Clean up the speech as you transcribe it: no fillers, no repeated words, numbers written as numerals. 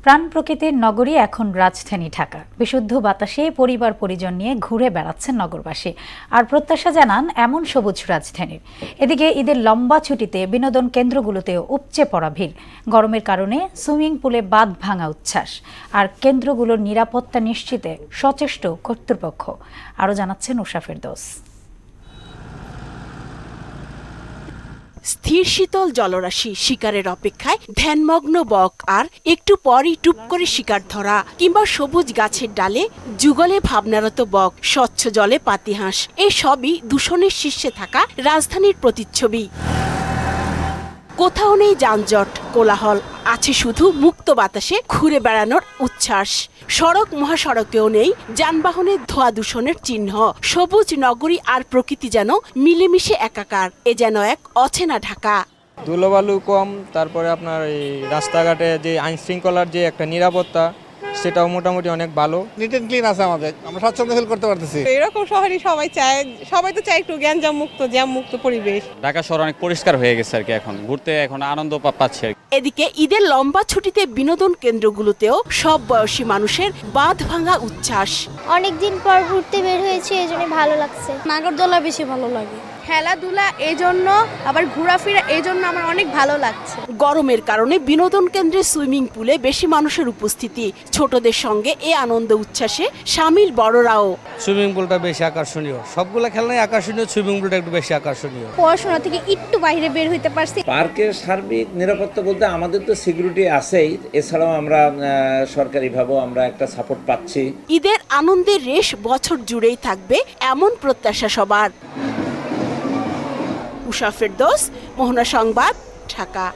প্রাণ প্রকৃতির নগরী এখন রাজধানী ঢাকা। বিশুদ্ধ বাতাসে পরিবার পরিজন নিয়ে ঘুরে বেড়াচ্ছেন নগরবাসী, আর প্রত্যাশা জানান এমন সবুজ রাজধানীর। এদিকে ঈদের লম্বা ছুটিতে বিনোদন কেন্দ্রগুলোতেও উপচে পড়া ভিড়। গরমের কারণে সুইমিং পুলে বাঁধ ভাঙা উচ্ছ্বাস, আর কেন্দ্রগুলোর নিরাপত্তা নিশ্চিতে সচেষ্ট কর্তৃপক্ষ। আরও জানাচ্ছেন উষা ফেরদৌস। স্থির শীতল জলরাশি, শিকারের অপেক্ষায় ধ্যানমগ্ন বক, আর একটু পরই টুপ করে শিকার ধরা, কিংবা সবুজ গাছের ডালে যুগলে ভাবনারত বক, স্বচ্ছ জলে পাতিহাঁস, এসবই দূষণের শীর্ষে থাকা রাজধানীর প্রতিচ্ছবি। কোথাও নেই যানজট, কোলাহল, আছে শুধু মুক্ত বাতাসে ঘুরে বেড়ানোর উচ্ছ্বাস। সড়ক মহাসড়কেও নেই যানবাহনের ধোঁয়া দূষণের চিহ্ন। সবুজ নগরী আর প্রকৃতি যেন মিলেমিশে একাকার। এ যেন এক অচেনা ঢাকা। ধুলোবালু কম, তারপরে আপনার এই রাস্তাঘাটে যে আইন শৃঙ্খলার যে একটা নিরাপত্তা, সেটাও মোটামুটি অনেক ভালো। নিট এন্ড ক্লিন আছে, আমরা স্বাচ্ছন্দ্য ফিল করতে পারতেছি। এরকম শহরই সবাই চায়, সবাই তো চায় একটু জ্ঞান মুক্ত, জ্যাম মুক্ত পরিবেশ। ঢাকা শহর অনেক পরিষ্কার হয়ে গেছে আর কি, এখন ঘুরতে এখন আনন্দ পাচ্ছি। এদিকে ঈদের লম্বা ছুটিতে বিনোদন কেন্দ্রগুলোতেও সব বয়সী মানুষের বাঁধ ভাঙা উচ্ছ্বাস। অনেকদিন পর ঘুরতে বের হয়েছে, এই জন্য ভালো লাগছে। নাগরদোলা বেশি ভালো লাগে, খেলাধুলা এই জন্য, আবার ঘোরাফেরা এই জন্য আমার অনেক ভালো লাগছে। গরমের কারণে বিনোদন কেন্দ্রে সুইমিং পুলে বেশি মানুষের উপস্থিতি। ছোটদের সঙ্গে এ আনন্দ উচ্ছ্বাসে সামিল বড়রাও। সুইমিং পুলটা বেশি আকর্ষণীয়, সবগুলো খেলনাই আকর্ষণীয়, সুইমিং পুলটা একটু বেশি আকর্ষণীয়। পড়াশোনা থেকে একটু বাইরে বের হইতে পারছি। পার্কের সার্বিক নিরাপত্তা বলতে আমাদের তো সিকিউরিটি আছেই, এছাড়াও আমরা সরকারিভাবেও আমরা একটা সাপোর্ট পাচ্ছি। ঈদের আনন্দের রেশ বছর জুড়েই থাকবে, এমন প্রত্যাশা সবার। উষা ফেরদৌস, মোহনা সংবাদ, ঢাকা।